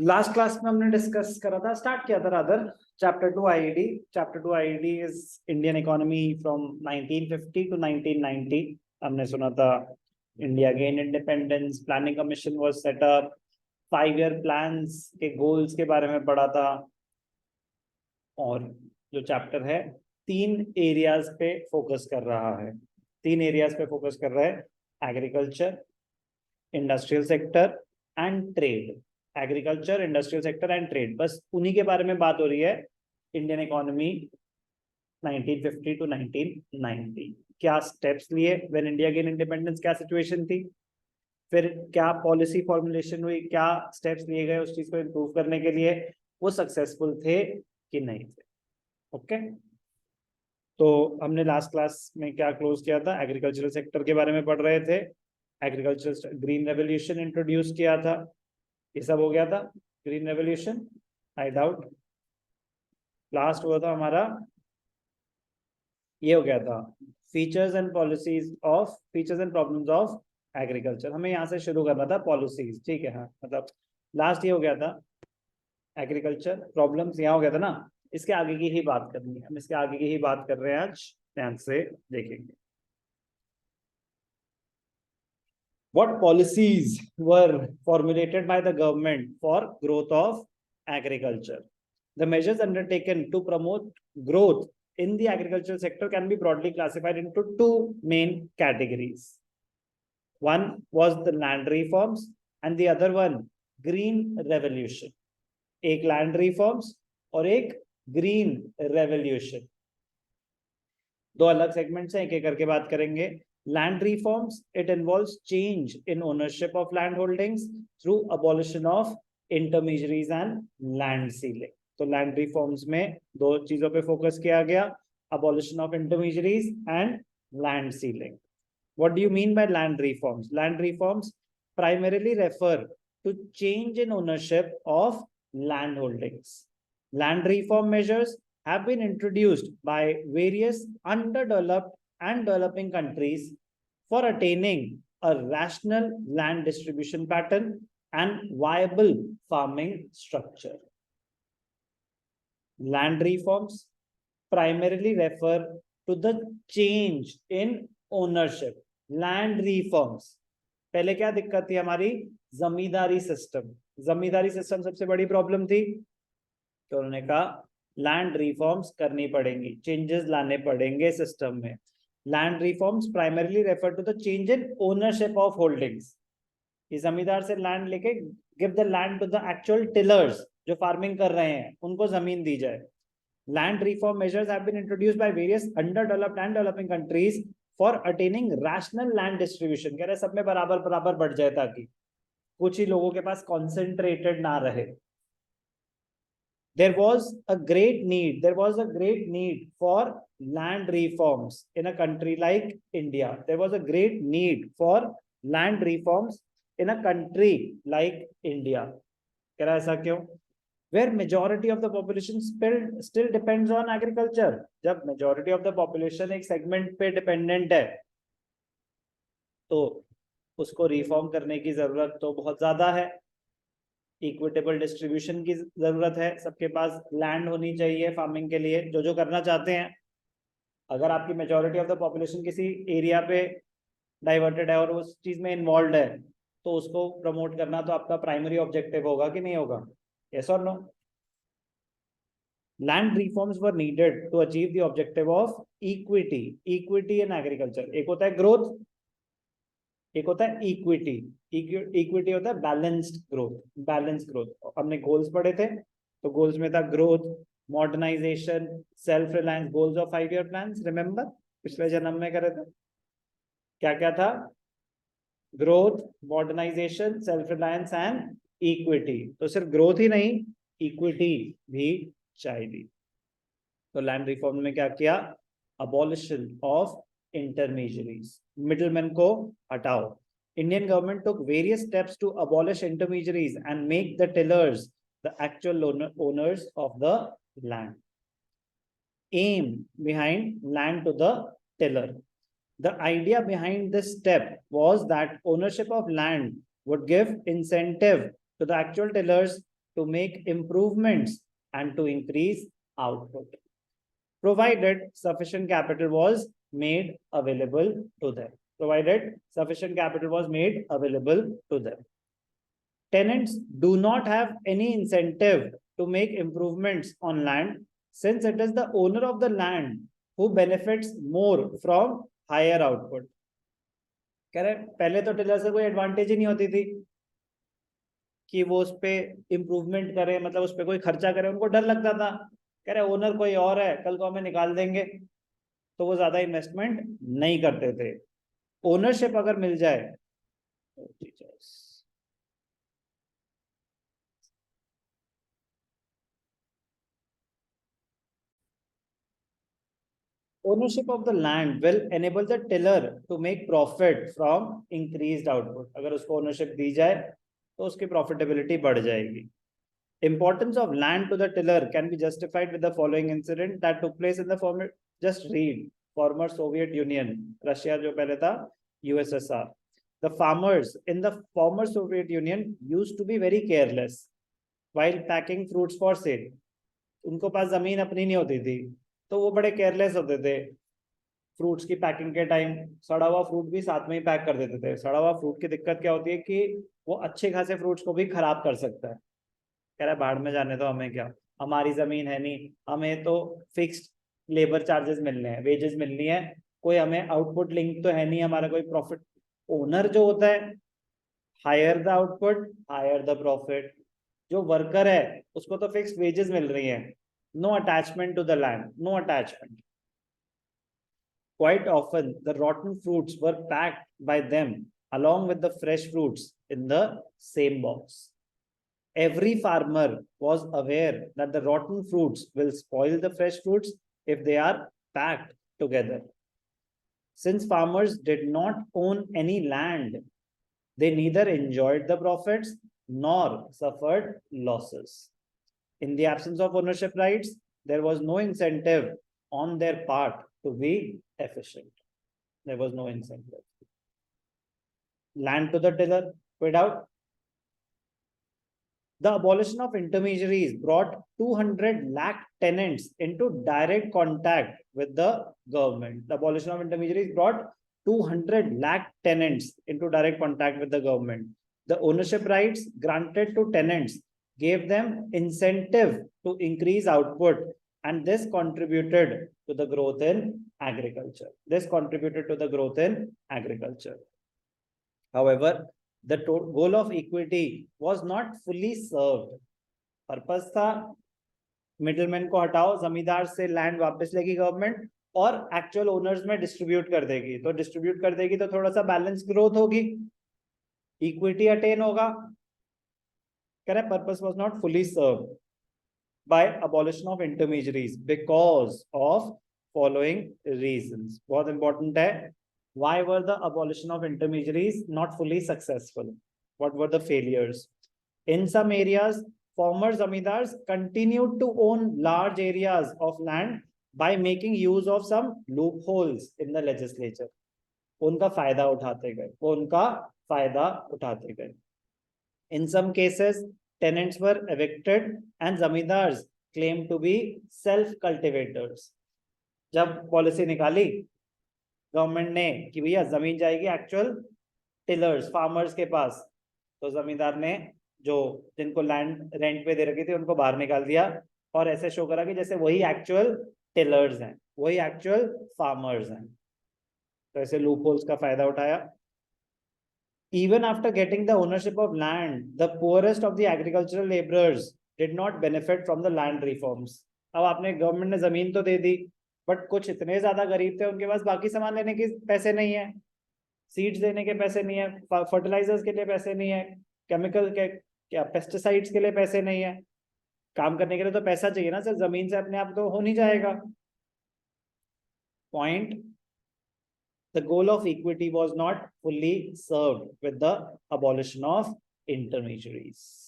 Last class में हमने discuss करा था, स्टार्ट किया था rather chapter 2 IED. Chapter 2 IED is Indian economy from 1950 to 1990। हमने सुना था India gain independence, planning commission was set up, 5 year plans के गोल्स के बारे में पढ़ा था। और जो चैप्टर है 3 एरियाज पे फोकस कर रहा है, 3 एरियाज पे फोकस कर रहा है, agriculture, industrial sector and trade. Agriculture, industrial sector and trade, बस उन्हीं के बारे में बात हो रही है। इंडियन इकोनॉमी 1950 टू 1990, क्या स्टेप्स लिए व्हेन इंडिया गेन इंडिपेंडेंस, क्या सिचुएशन थी, फिर क्या पॉलिसी फॉर्मुलेशन हुई, क्या स्टेप्स लिए गए उस चीज को इम्प्रूव करने के लिए, वो सक्सेसफुल थे कि नहीं थे। ओके, तो हमने लास्ट क्लास में क्या क्लोज किया था, एग्रीकल्चरल सेक्टर के बारे में पढ़ रहे थे। एग्रीकल्चर ग्रीन रेवोल्यूशन इंट्रोड्यूस किया था, ये सब हो गया था। Green revolution, I doubt last हुआ था हमारा, ये हो गया था features and policies of, features and problems of agriculture. हमें यहाँ से शुरू करना था पॉलिसीज, ठीक है। हाँ, मतलब लास्ट ये हो गया था एग्रीकल्चर, प्रॉब्लम्स यहाँ हो गया था ना। इसके आगे की ही बात करनी है, हम इसके आगे की ही बात कर रहे हैं आज, ध्यान से देखेंगे। What policies were formulated by the government for growth of agriculture? The measures undertaken to promote growth in the agricultural sector can be broadly classified into 2 main categories. One was the land reforms and the other one green revolution. एक land reforms और एक green revolution, दो अलग segments हैं, एक एक करके बात करेंगे। Land reforms, it involves change in ownership of land holdings through abolition of intermediaries and land ceiling. तो land reforms में दो चीजों पे फोकस किया गया, abolition of intermediaries and land ceiling. What do you mean by land reforms? Land reforms primarily refer to change in ownership of land holdings. Land reform measures have been introduced by various underdeveloped and developing countries for attaining a rational land distribution pattern and viable farming structure. Land reforms primarily refer to the change in ownership. Land reforms, पहले क्या दिक्कत थी हमारी, जमींदारी system. जमींदारी system सबसे बड़ी problem थी, तो उन्होंने कहा लैंड रिफॉर्म्स करनी पड़ेंगी, चेंजेस लाने पड़ेंगे सिस्टम में। Land reforms primarily refer to the change in ownership of holdings, कि जमींदार से लैंड लेके give the land to the actual tillers जो फार्मिंग कर रहे हैं, उनको जमीन दी जाए। Land reform measures have been introduced by various underdeveloped and developing countries for attaining rational land distribution. कह रहे सब में बराबर बराबर बढ़ जाए, ताकि कुछ ही लोगों के पास कॉन्सेंट्रेटेड ना रहे। There was a great need for land reforms in a country like India. There was a great need for land reforms in a country like India. कह रहा ऐसा क्यों? Where majority of the population still depends on agriculture. जब majority of the population एक segment पे dependent है, तो उसको reform करने की जरूरत तो बहुत ज्यादा है। इक्विटेबल डिस्ट्रीब्यूशन की जरूरत है, सबके पास लैंड होनी चाहिए फार्मिंग के लिए, जो जो करना चाहते हैं। अगर आपकी मेजॉरिटी ऑफ द पॉपुलेशन किसी एरिया पे डाइवर्टेड है और उस चीज में इन्वॉल्व है, तो उसको प्रमोट करना तो आपका प्राइमरी ऑब्जेक्टिव होगा कि नहीं होगा? यस और no? Land reforms were needed to achieve the objective of equity. Equity in agriculture, एक होता है ग्रोथ, एक होता है इक्विटी। इक्विटी होता है बैलेंस्ड ग्रोथ, बैलेंस ग्रोथ। हमने गोल्स पढ़े थे, तो गोल्स में था growth, modernization, self reliance, goals of 5 year plans. Remember पिछले जन्म में करे थे, क्या क्या था? Growth, modernization, self reliance and equity. तो सिर्फ ग्रोथ ही नहीं, इक्विटी भी चाहिए। तो लैंड रिफॉर्म में क्या किया? अबॉलिशन ऑफ intermediaries, middlemen को हटाओ। Indian government took various steps to abolish intermediaries and make the tillers the actual owners of the land. Aim behind land to the tiller. The idea behind this step was that ownership of land would give incentive to the actual tillers to make improvements and to increase output, provided sufficient capital was made available to them. Provided sufficient capital was made available to them. Tenants do not have any incentive to make improvements on land, since it is the owner of the land who benefits more from higher output. कह रहे पहले तो tiller से कोई advantage ही नहीं होती थी कि वो उस पे इम्प्रूवमेंट करे, मतलब उस पे कोई खर्चा करे, उनको डर लगता था, कह रहे ओनर कोई और है, कल को हमें निकाल देंगे, तो वो ज्यादा इन्वेस्टमेंट नहीं करते थे. ओनरशिप अगर मिल जाए, ownership of the land will enable the tiller to make profit from increased output. अगर उसको ownership दी जाए तो उसकी profitability बढ़ जाएगी. Importance of land to the tiller can be justified with the following incident that took place in the former, just read, former Soviet Union, Russia जो पहले था USSR. The farmers in the former Soviet Union used to be very careless while packing fruits for sale. उनको पास जमीन अपनी नहीं होती थी, तो वो बड़े केयरलेस होते थे. फ्रूट्स की पैकिंग के टाइम सड़ा हुआ फ्रूट भी साथ में ही पैक कर देते थे. सड़ा हुआ फ्रूट की दिक्कत क्या होती है कि वो अच्छे खासे फ्रूट्स को भी खराब कर सकता है. कह रहा है बाहर में जाने तो हमें क्या, हमारी जमीन है नहीं, हमें तो फिक्स्ड लेबर चार्जेस मिलने हैं, वेजेस मिलनी है, कोई हमें आउटपुट लिंक तो है नहीं, हमारा कोई प्रॉफिट. ओनर जो होता है, higher the output higher the profit. जो वर्कर है उसको तो फिक्स्ड वेजेस मिल रही है, no attachment to the land, no attachment. Quite often, the rotten fruits were packed by them along with the fresh fruits in the same box. Every farmer was aware that the rotten fruits will spoil the fresh fruits if they are packed together. Since farmers did not own any land, they neither enjoyed the profits nor suffered losses. In the absence of ownership rights, there was no incentive on their part to be efficient. There was no incentive. Land to the tiller, without. The abolition of intermediaries brought 200 lakh tenants into direct contact with the government. The abolition of intermediaries brought 200 lakh tenants into direct contact with the government. The ownership rights granted to tenants gave them incentive to increase output, and this contributed to the growth in agriculture. This contributed to the growth in agriculture. However, the goal of equity was not fully served. Purpose था middleman को हटाओ, जमींदार से land वापस लेगी government और actual owners में distribute कर देगी. तो डिस्ट्रीब्यूट कर देगी तो थोड़ा सा बैलेंस ग्रोथ होगी, इक्विटी अटेन होगा. Correct. Purpose was not fully served by abolition of intermediaries because of following reasons. बहुत important है. Why were the abolition of intermediaries not fully successful? What were the failures? In some areas, former zamindars continued to own large areas of land by making use of some loopholes in the legislature. उनका फायदा उठाते गए, वो उनका फायदा उठाते गए. In some cases, tenants were evicted and zamindars claimed to be self-cultivators. जब पॉलिसी निकाली गवर्नमेंट ने कि भैया जमीन जाएगी एक्चुअल टिलर्स, फार्मर्स के पास, तो जमींदार ने जो जिनको लैंड रेंट पे दे रखी थी उनको बाहर निकाल दिया और ऐसे शो करा कि जैसे वही एक्चुअल टिलर्स हैं, वही एक्चुअल फार्मर्स हैं. तो ऐसे लूपहोल्स का फायदा उठाया. Even after getting the ownership of land, the poorest of the agricultural laborers did not benefit from the land reforms. अब आपने गवर्नमेंट ने जमीन तो दे दी, बट कुछ इतने ज्यादा गरीब थे उनके पास बाकी सामान लेने के पैसे नहीं है, सीड्स देने के पैसे नहीं है, फर्टिलाइजर्स के लिए पैसे नहीं है, केमिकल के क्या पेस्टिसाइड्स के लिए पैसे नहीं है. काम करने के लिए तो पैसा चाहिए ना सर, जमीन से अपने आप तो हो नहीं जाएगा. Point, the goal of equity was not fully served with the abolition of intermediaries.